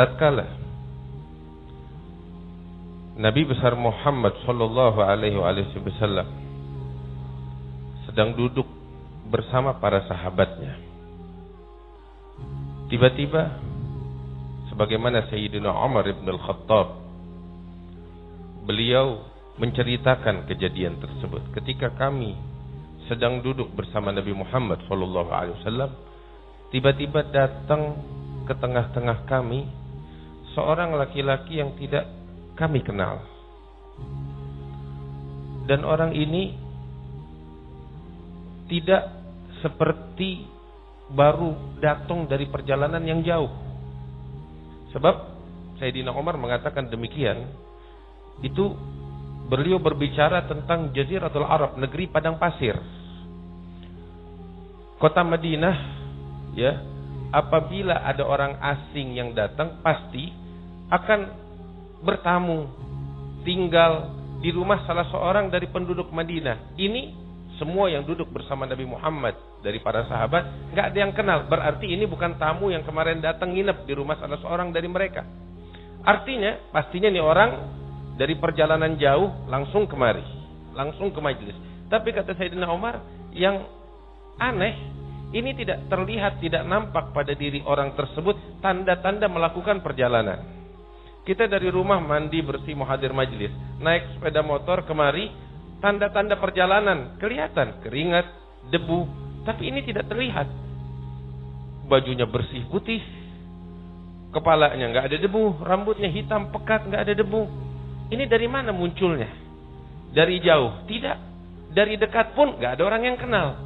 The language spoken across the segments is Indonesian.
tatkala Nabi besar Muhammad sallallahu alaihi wasallam sedang duduk bersama para sahabatnya, tiba-tiba sebagaimana Sayyidina Umar ibn al-Khattab, beliau menceritakan kejadian tersebut. Ketika kami sedang duduk bersama Nabi Muhammad sallallahu alaihi wasallam, tiba-tiba datang ke tengah-tengah kami seorang laki-laki yang tidak kami kenal. Dan orang ini tidak seperti baru datang dari perjalanan yang jauh. Sebab Sayyidina Umar mengatakan demikian, itu beliau berbicara tentang Jaziratul Arab, negeri padang pasir. Kota Madinah, ya, apabila ada orang asing yang datang pasti akan bertamu, tinggal di rumah salah seorang dari penduduk Madinah. Ini semua yang duduk bersama Nabi Muhammad dari para sahabat nggak ada yang kenal. Berarti ini bukan tamu yang kemarin datang nginep di rumah salah seorang dari mereka. Artinya pastinya nih orang dari perjalanan jauh langsung kemari, langsung ke majelis. Tapi kata Sayyidina Umar, yang aneh, ini tidak terlihat, tidak nampak pada diri orang tersebut tanda-tanda melakukan perjalanan. Kita dari rumah mandi bersih mau hadir majelis, naik sepeda motor kemari, tanda-tanda perjalanan kelihatan, keringat, debu, tapi ini tidak terlihat. Bajunya bersih putih, kepalanya nggak ada debu, rambutnya hitam pekat nggak ada debu. Ini dari mana munculnya? Dari jauh? Tidak. Dari dekat pun nggak ada orang yang kenal.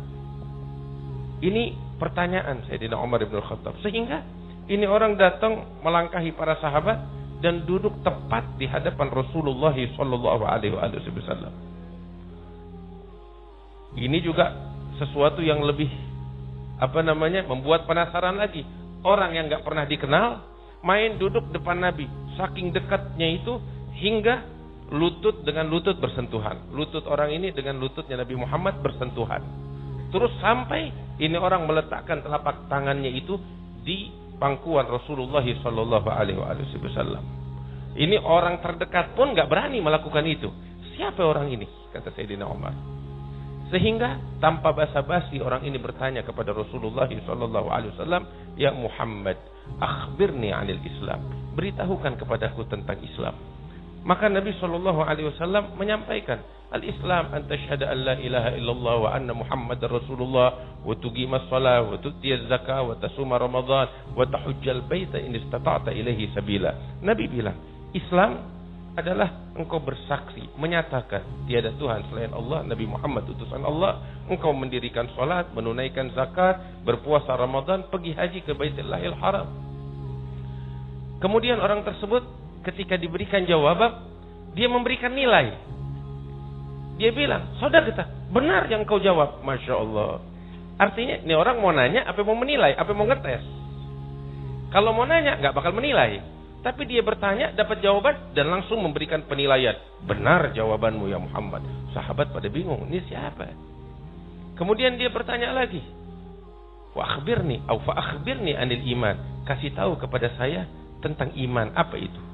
Ini pertanyaan Sayyidina Umar bin Khattab. Sehingga ini orang datang melangkahi para sahabat dan duduk tepat di hadapan Rasulullah sallallahu alaihi wasallam. Ini juga sesuatu yang lebih membuat penasaran lagi. Orang yang nggak pernah dikenal main duduk depan Nabi, saking dekatnya itu hingga lutut dengan lutut bersentuhan. Lutut orang ini dengan lututnya Nabi Muhammad bersentuhan. Terus sampai ini orang meletakkan telapak tangannya itu di pangkuan Rasulullah sallallahu alaihi wasallam. Ini orang terdekat pun nggak berani melakukan itu. Siapa orang ini? Kata Sayyidina Umar. Sehingga tanpa basa-basi orang ini bertanya kepada Rasulullah sallallahu alaihi wasallam, "Ya Muhammad, akhbirni 'anil Islam." Beritahukan kepadaku tentang Islam. Maka Nabi sallallahu alaihi wasallam menyampaikan, "Al-Islam an tashhada an la ilaha illallah wa anna Muhammadar Rasulullah wa tuqimas shalah wa tu'tiyaz zakah wa tasuma Ramadan wa tahujjal baita in istata'ta ilaihi sabila." Nabi bilang, Islam adalah engkau bersaksi, menyatakan tiada Tuhan selain Allah, Nabi Muhammad utusan Allah, engkau mendirikan salat, menunaikan zakat, berpuasa Ramadan, pergi haji ke Baitullahil Haram. Kemudian orang tersebut ketika diberikan jawaban, dia memberikan nilai. Dia bilang, saudara kita, benar yang kau jawab. Masya Allah. Artinya, ini orang mau nanya, apa mau menilai, apa mau ngetes. Kalau mau nanya, nggak bakal menilai. Tapi dia bertanya, dapat jawaban, dan langsung memberikan penilaian. Benar jawabanmu ya Muhammad. Sahabat pada bingung, ini siapa? Kemudian dia bertanya lagi. Wa akhbirni, au fa akhbirni anil iman. Kasih tahu kepada saya tentang iman, apa itu?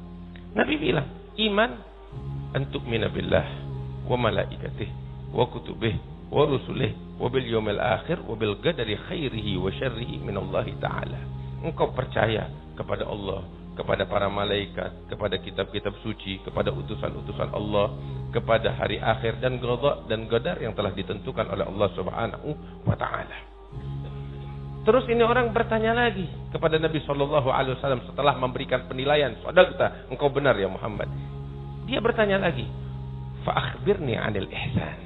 Nabi bilang, iman antuk minabillah wa malaikatih wa kutubih wa rusulih wa bil yawmil akhir wa bil qadari khairihi wa syarrihi minallahi ta'ala. Engkau percaya kepada Allah, kepada para malaikat, kepada kitab-kitab suci, kepada utusan-utusan Allah, kepada hari akhir dan qada dan qadar yang telah ditentukan oleh Allah Subhanahu wa taala. Terus ini orang bertanya lagi kepada Nabi sallallahu alaihi wasallam setelah memberikan penilaian, "Sadaqta, engkau benar ya Muhammad." Dia bertanya lagi, "Fa akhbirni 'anil ihsan."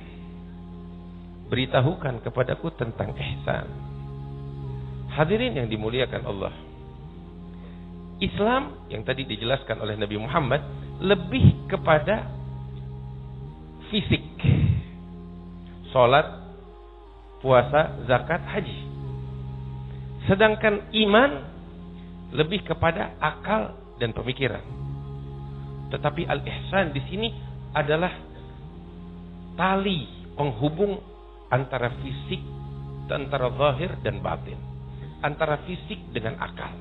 Beritahukan kepadaku tentang ihsan. Hadirin yang dimuliakan Allah. Islam yang tadi dijelaskan oleh Nabi Muhammad lebih kepada fisik. Salat, puasa, zakat, haji. Sedangkan iman lebih kepada akal dan pemikiran. Tetapi al-ihsan di sini adalah tali penghubung antara fisik, antara zahir dan batin, antara fisik dengan akal.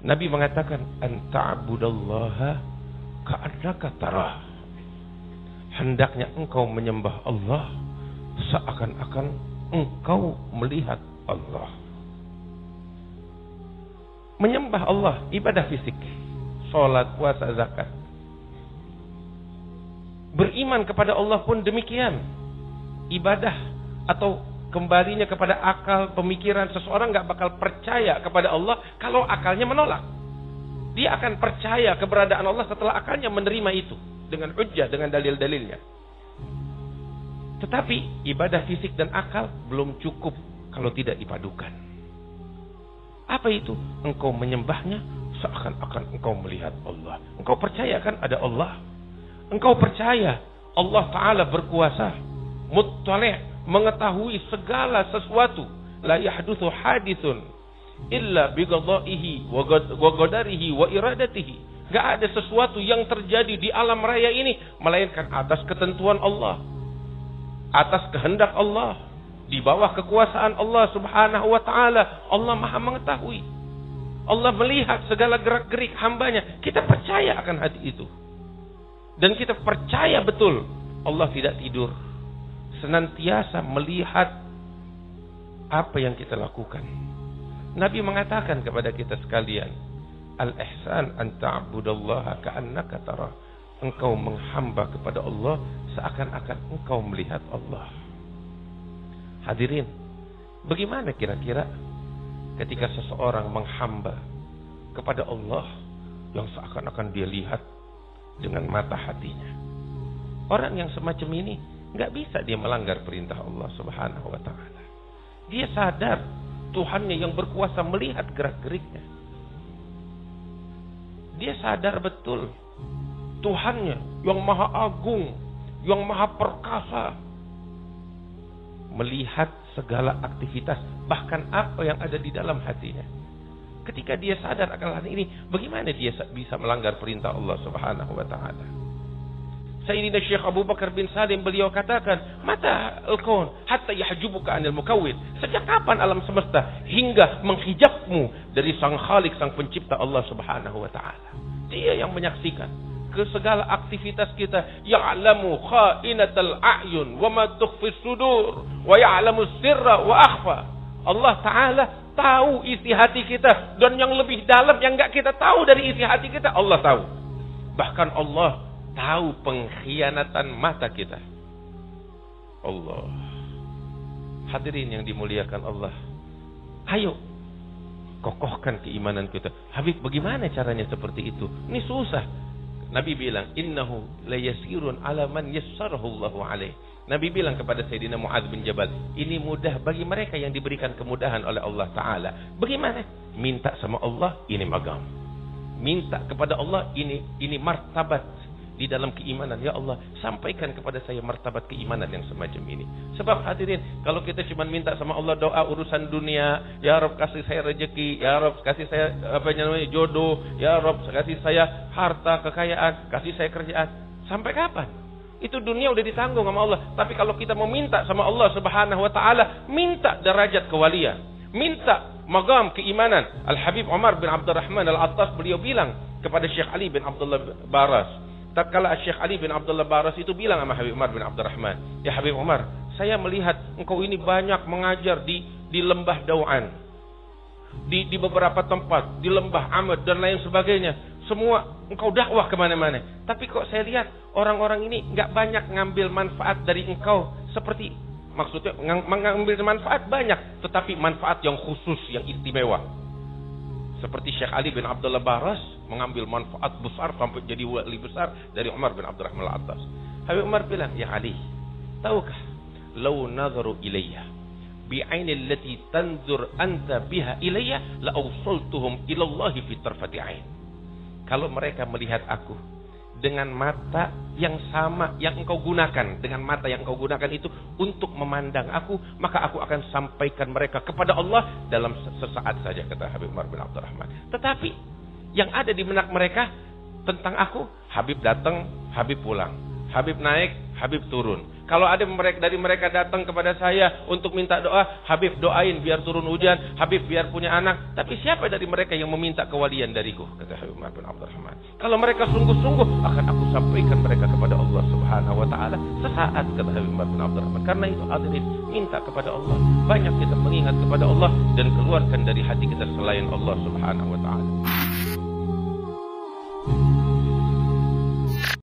Nabi mengatakan, anta'budallaha ka'annaka tarah. Hendaknya engkau menyembah Allah seakan-akan engkau melihat Allah. Menyembah Allah ibadah fisik, sholat, puasa, zakat. Beriman kepada Allah pun demikian, ibadah atau kembalinya kepada akal, pemikiran. Seseorang gak bakal percaya kepada Allah kalau akalnya menolak. Dia akan percaya keberadaan Allah setelah akalnya menerima itu dengan hujjah, dengan dalil-dalilnya. Tetapi ibadah fisik dan akal belum cukup kalau tidak dipadukan. Apa itu? Engkau menyembahnya seakan-akan engkau melihat Allah. Engkau percaya kan ada Allah. Engkau percaya Allah Ta'ala berkuasa, muttali', mengetahui segala sesuatu. La yahdutsu haditsun illa biqada'ihi wa qadarihi wa iradatihi. Gak ada sesuatu yang terjadi di alam raya ini melainkan atas ketentuan Allah, atas kehendak Allah, di bawah kekuasaan Allah Subhanahu wa ta'ala. Allah Maha mengetahui. Allah melihat segala gerak-gerik hambanya. Kita percaya akan hati itu. Dan kita percaya betul Allah tidak tidur, senantiasa melihat apa yang kita lakukan. Nabi mengatakan kepada kita sekalian, al-ihsan an ta'budallaha ka'annaka tarah. Engkau menghamba kepada Allah seakan-akan engkau melihat Allah. Hadirin, bagaimana kira-kira ketika seseorang menghamba kepada Allah yang seakan-akan dia lihat dengan mata hatinya? Orang yang semacam ini gak bisa dia melanggar perintah Allah Subhanahu wa ta'ala. Dia sadar Tuhannya yang berkuasa melihat gerak-geriknya. Dia sadar betul Tuhannya yang maha agung, yang maha perkasa, melihat segala aktivitas, bahkan apa yang ada di dalam hatinya. Ketika dia sadar akan hal ini, bagaimana dia bisa melanggar perintah Allah Subhanahu wa ta'ala? Sayyidina Syekh Abu Bakar bin Salim, beliau katakan, mata al-kaun hatta yahjubuka anil mukawwin. Sejak kapan alam semesta hingga menghijabmu dari sang Khalik, sang pencipta Allah Subhanahu wa ta'ala? Dia yang menyaksikan ke segala aktivitas kita. Ya'lamu kha'inatal a'yun wa ma tukhfis sudur wa ya'lamu sirra wa akhfa. Allah Ta'ala tahu isi hati kita, dan yang lebih dalam yang enggak kita tahu dari isi hati kita, Allah tahu. Bahkan Allah tahu pengkhianatan mata kita. Allah. Hadirin yang dimuliakan Allah, ayo kokohkan keimanan kita. Habib, bagaimana caranya seperti itu? Ini susah. Nabi bilang, innahu layasirun ala man yassarahu Allahu alaih. Nabi bilang kepada Sayyidina Mu'adz bin Jabal, ini mudah bagi mereka yang diberikan kemudahan oleh Allah Ta'ala. Bagaimana? Minta sama Allah, ini magam. Minta kepada Allah, ini martabat di dalam keimanan. Ya Allah, sampaikan kepada saya martabat keimanan yang semacam ini. Sebab hadirin, kalau kita cuma minta sama Allah doa urusan dunia, ya Rabb kasih saya rezeki, ya Rabb kasih saya jodoh, ya Rabb kasih saya harta, kekayaan, kasih saya kerjaan, sampai kapan? Itu dunia udah ditanggung sama Allah. Tapi kalau kita mau minta sama Allah Subhanahu wa ta'ala, minta derajat kewalian, minta magam keimanan. Al-Habib Umar bin Abdurrahman Al-Attas, beliau bilang kepada Syekh Ali bin Abdullah Baras, tatkala Syekh Ali bin Abdullah Baras itu bilang sama Habib Umar bin Abdurrahman, ya Habib Umar, saya melihat engkau ini banyak mengajar di lembah Dau'an, di beberapa tempat, di lembah Amad dan lain sebagainya. Semua engkau dakwah kemana-mana. Tapi kok saya lihat orang-orang ini gak banyak ngambil manfaat dari engkau. Seperti, maksudnya mengambil manfaat banyak, tetapi manfaat yang khusus, yang istimewa. Seperti Syekh Ali bin Abdullah Baras mengambil manfaat besar sampai jadi wali besar dari Umar bin Abdurrahman Al-Attas. Habib Umar bilang, ya Ali, tahukah, law nadharu ilayya bi'ainil lati tanzur anta biha ilayya la awsaltuhum ila Allah fi tarfati ain. Kalau mereka melihat aku dengan mata yang sama yang engkau gunakan, dengan mata yang engkau gunakan itu untuk memandang aku, maka aku akan sampaikan mereka kepada Allah dalam sesaat saja, kata Habib Umar bin Abdurrahman. Tetapi yang ada di benak mereka tentang aku, Habib datang, Habib pulang, Habib naik, Habib turun, Kalau ada dari mereka datang kepada saya untuk minta doa, Habib doain biar turun hujan, Habib biar punya anak. Tapi siapa dari mereka yang meminta kewalian dariku? Kata Habib Umar bin Abdurrahman. Kalau mereka sungguh-sungguh, akan aku sampaikan mereka kepada Allah Subhanahu wa taala sesaat, kata Habib Umar bin Abdurrahman. Karena itu hadirin, minta kepada Allah. Banyak kita mengingat kepada Allah dan keluarkan dari hati kita selain Allah Subhanahu wa taala.